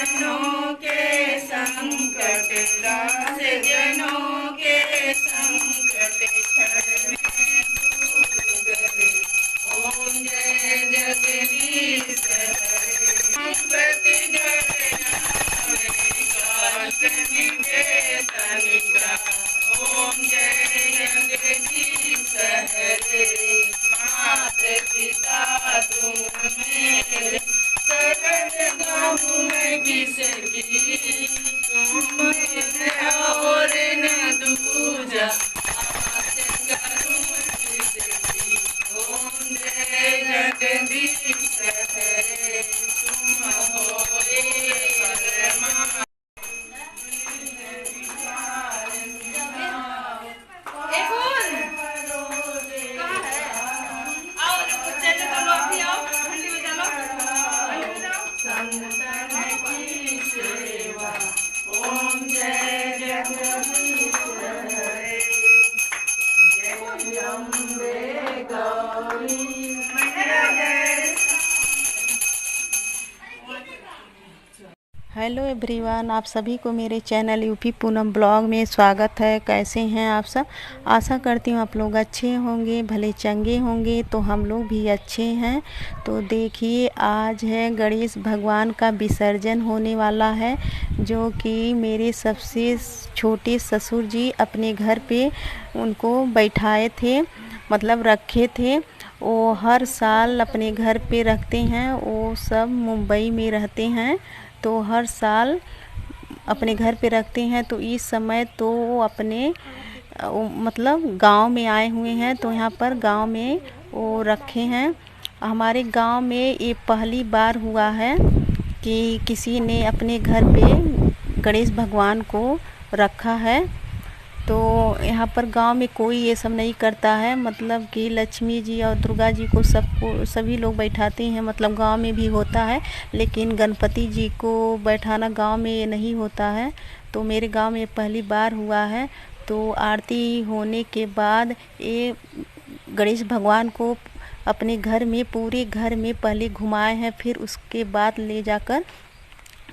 जनों के संकट दास जनों के संकट क्षण करे। ओम जय जगदीश हरे। संपत्ति जय आवे काल निवेदनिका। ओम जय जगदीश हरे। मात पिता तुम मेरे शरण गाहु मैं किसकी। तुम और न दूजा आस करूं किसकी। ओम जय जगदीश हरे। तुम होए परमा। संतन की सेवा। ओम जय जगदीश हरे। जय अम्बे गौरी मैया जय। हेलो एवरीवन, आप सभी को मेरे चैनल यूपी पूनम ब्लॉग में स्वागत है। कैसे हैं आप सब? आशा करती हूँ आप लोग अच्छे होंगे, भले चंगे होंगे। तो हम लोग भी अच्छे हैं। तो देखिए, आज है गणेश भगवान का विसर्जन होने वाला है, जो कि मेरे सबसे छोटे ससुर जी अपने घर पे उनको बैठाए थे, मतलब रखे थे। वो हर साल अपने घर पे रखते हैं। वो सब मुंबई में रहते हैं, तो हर साल अपने घर पे रखते हैं। तो इस समय तो वो अपने मतलब गांव में आए हुए हैं, तो यहाँ पर गांव में वो रखे हैं। हमारे गांव में ये पहली बार हुआ है कि किसी ने अपने घर पे गणेश भगवान को रखा है। तो यहाँ पर गांव में कोई ये सब नहीं करता है, मतलब कि लक्ष्मी जी और दुर्गा जी को सबको सभी लोग बैठाते हैं, मतलब गांव में भी होता है। लेकिन गणपति जी को बैठाना गांव में ये नहीं होता है। तो मेरे गांव में पहली बार हुआ है। तो आरती होने के बाद ये गणेश भगवान को अपने घर में, पूरे घर में पहले घुमाए हैं, फिर उसके बाद ले जाकर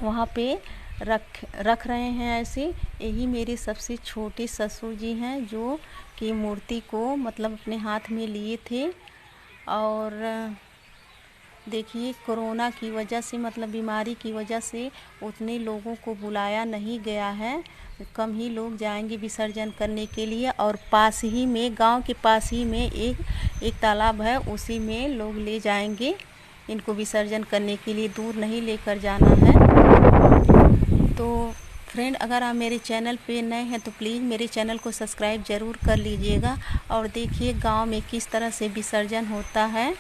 वहाँ पे रख रहे हैं ऐसे। यही मेरे सबसे छोटे ससुर जी हैं, जो कि मूर्ति को मतलब अपने हाथ में लिए थे। और देखिए, कोरोना की वजह से, मतलब बीमारी की वजह से उतने लोगों को बुलाया नहीं गया है। कम ही लोग जाएंगे विसर्जन करने के लिए। और पास ही में, गांव के पास ही में एक तालाब है, उसी में लोग ले जाएंगे इनको विसर्जन करने के लिए। दूर नहीं लेकर जाना है। तो फ्रेंड, अगर आप मेरे चैनल पे नए हैं तो प्लीज़ मेरे चैनल को सब्सक्राइब ज़रूर कर लीजिएगा। और देखिए गांव में किस तरह से विसर्जन होता है।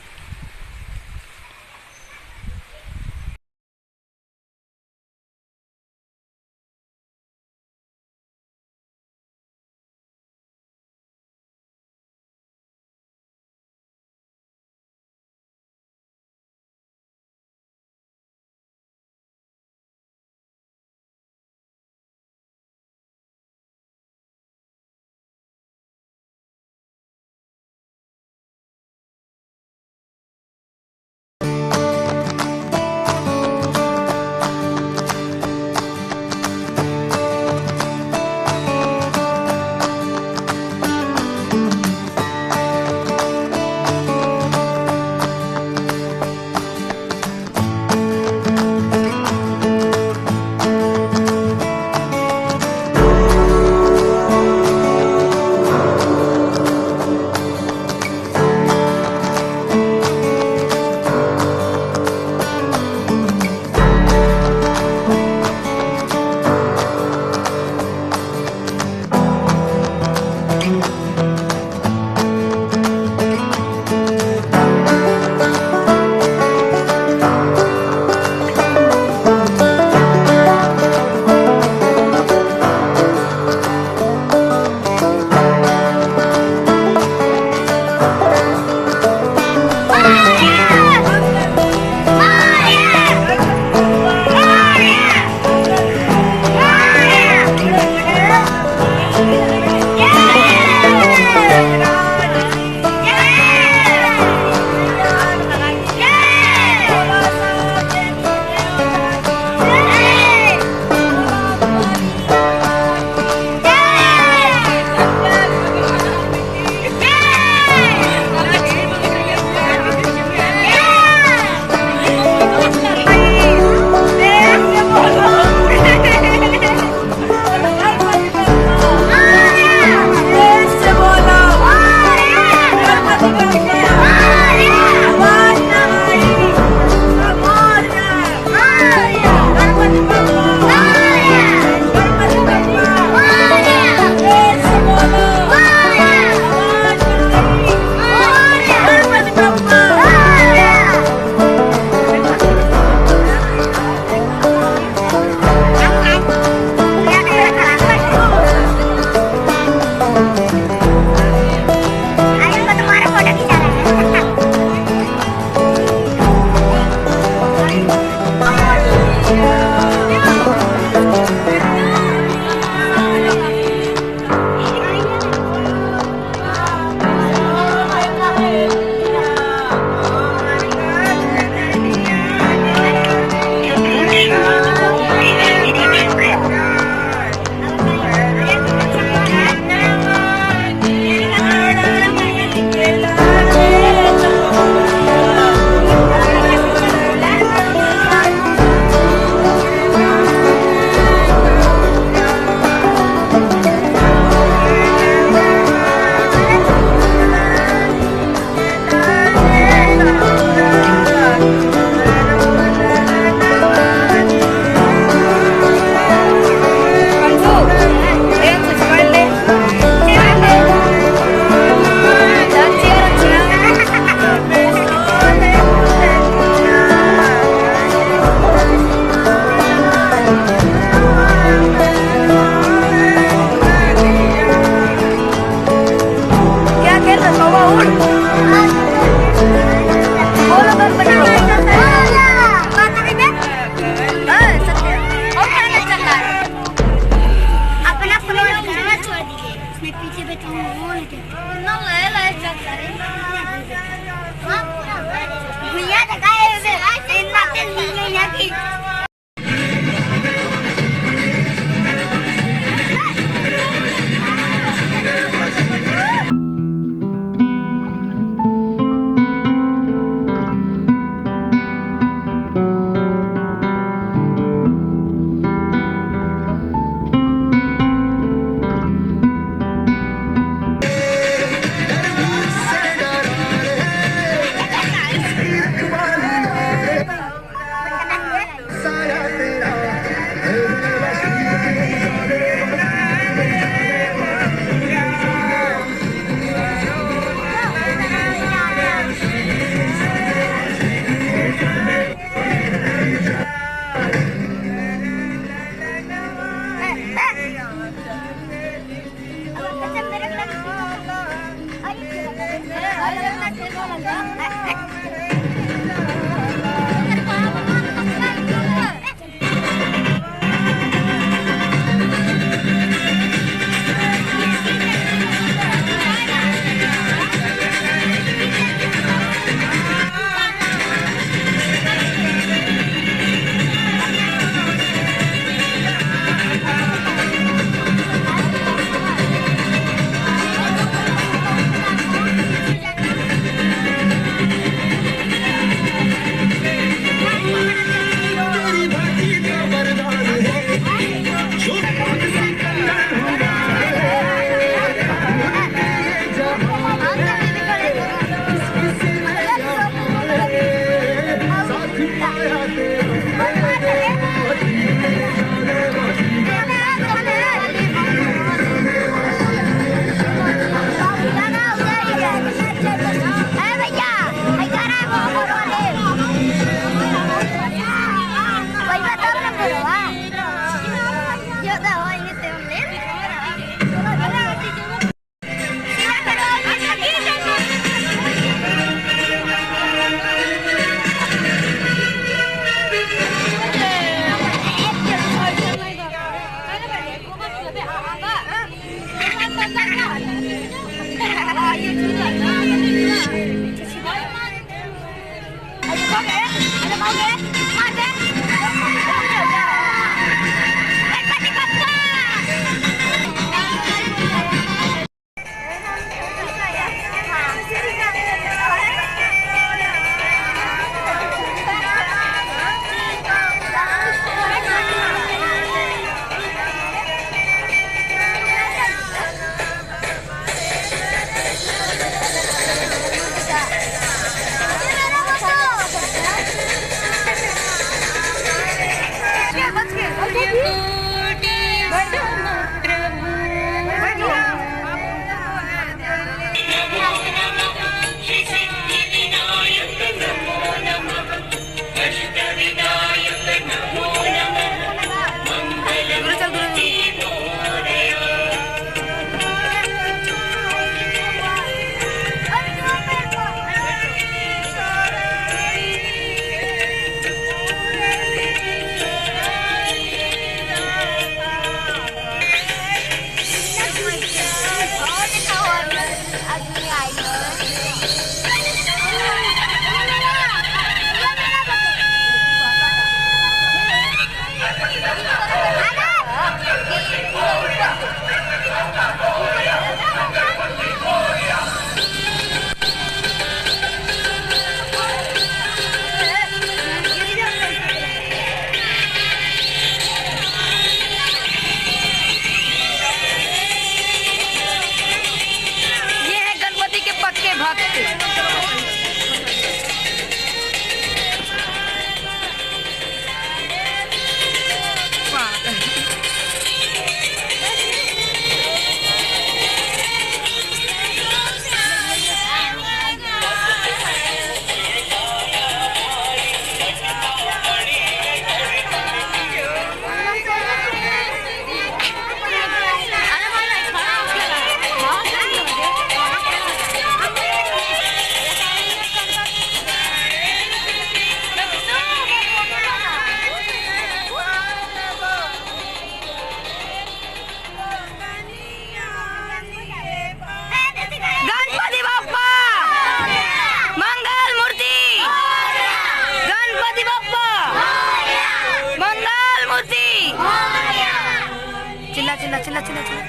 चिल्ला चिल्ला चिल्ला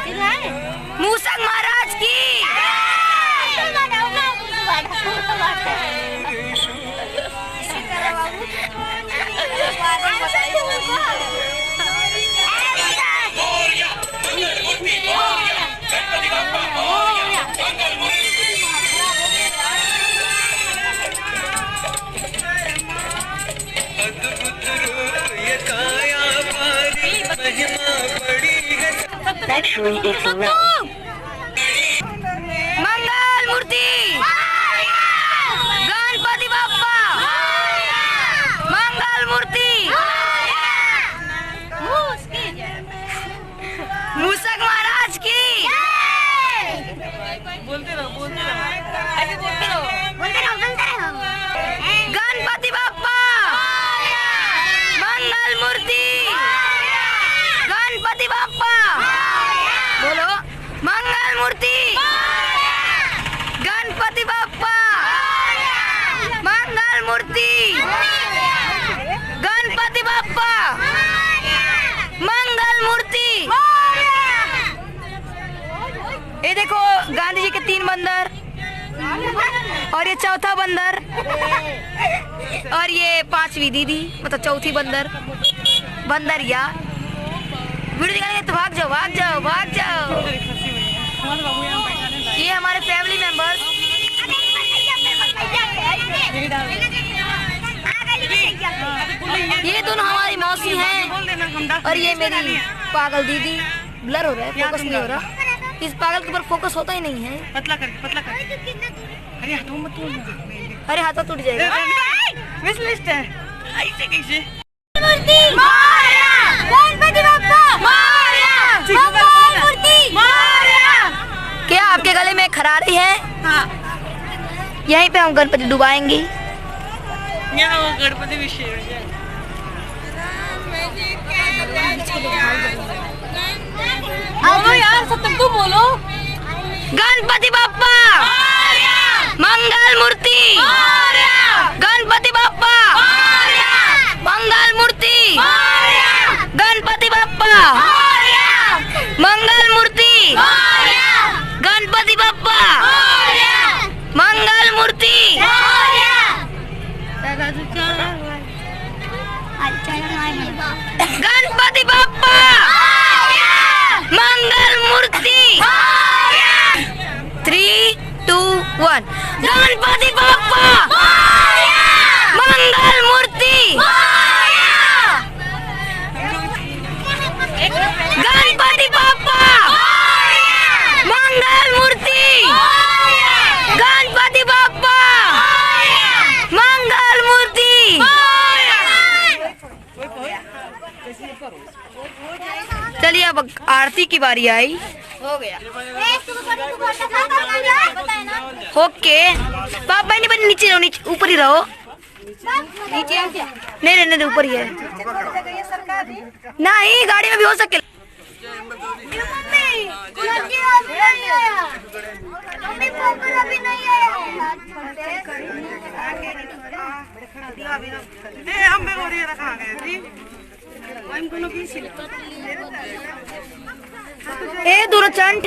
चिल्ला। मूसक महाराज की। Battery is low. मंगल मूर्ति गणपति बाप्पा। मंगल मूर्ति मूसक महाराज की। बोलते रहो गणपति बाप्पा। मंगल मूर्ति गणपति बाप्पा। बोलो मंगल मूर्ति गणपति बाप्पा। मंगल मूर्ति गणपति बाप्पा। मंगल मूर्ति। ये देखो गांधी जी के 3 बंदर और ये चौथा बंदर और ये 5वीं दीदी मतलब चौथी बंदरिया। वीडियो दिखाएंगे तो भाग जाओ भाग जाओ भाग जाओ। ये हमारे फैमिली मेंबर्स। ये दोनों हमारी मौसी हैं और ये मेरी पागल दीदी। ब्लर हो रहा है, फोकस नहीं हो रहा। इस पागल के ऊपर फोकस होता ही नहीं है। पतला कर। अरे हाथ टूट जाएगा। विश लिस्ट है ऐसे कैसे। गणपति बाप्पा मूर्ति। क्या आपके गले में खरारी है? हाँ यहीं पे हम गणपति डुबाएंगे। यहाँ वो गणपति विषय बोलो यार, सब तक तू बोलो। गणपति बाप्पा मंगल मूर्ति। गणपति बाप्पा मंगल मूर्ति। गणपति बाप्पा मंगल मूर्ति। गणपति बाप्पा मंगल मूर्ति। गणपति बाप्पा मंगल मूर्ति। 3, 2, 1 गणपति बाप्पा मंगल मूर्ति। गणपति बाप्पा मंगल मूर्ति। गणपति बाप्पा मंगल मूर्ति। चलिए अब आरती की बारी आई। हो गया ओके। पापा नहीं बनी, नीचे रहो, नीचे ऊपर ही रहो। नीचे नहीं नहीं ऊपर ही है। नहीं गाड़ी में भी हो सके। ए दूरचंड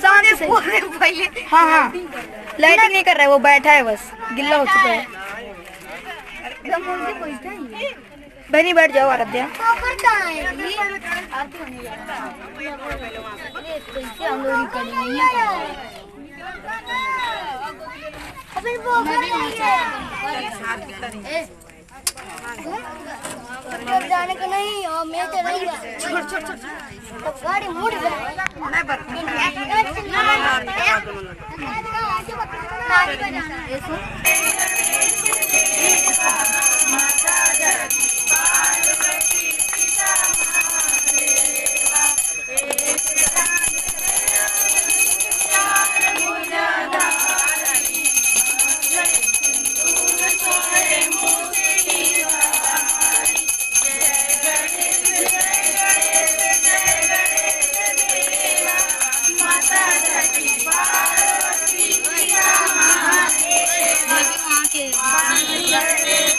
शांत से। हाँ हाँ लाइटिंग नहीं कर रहा है, वो बैठा है बस, गिल्ला हो चुका है। बहनी बैठ जाओ आराध्या। जाने का नहीं और मैं तो नहीं छोड़ छोड़ छोड़ तो गाड़ी मुड़ जाए।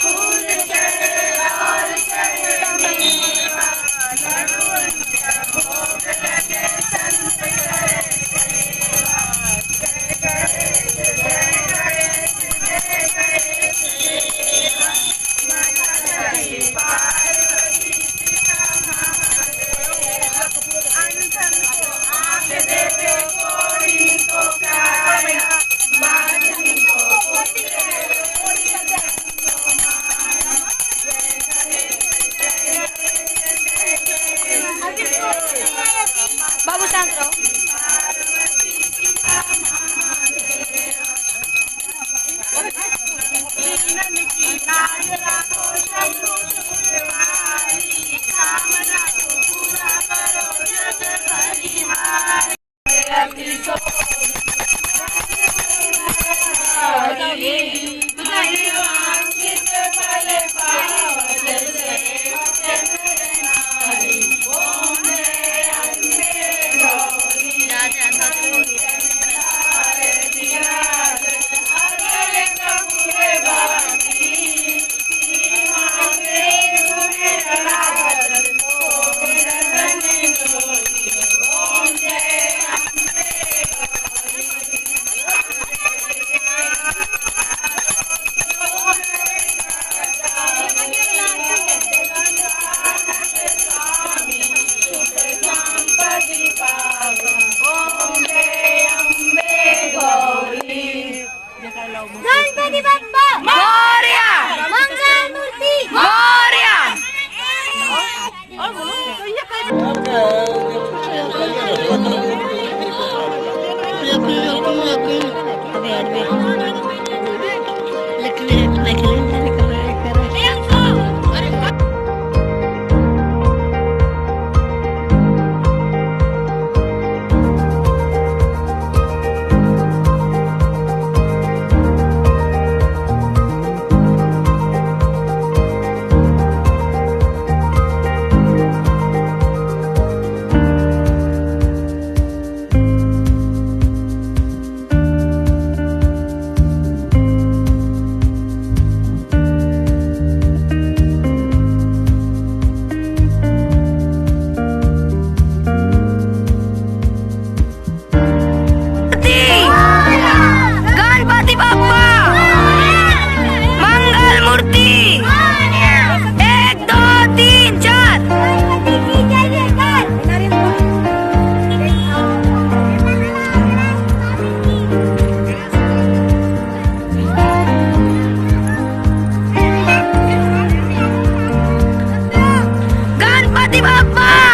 फूल गणपती बाप्पा मोरया मंगल मूर्ती मोरया गणपति बाप्पा मंगल मूर्ति 1 2 3 4 गणपती की जय जयकार गणपति बाप्पा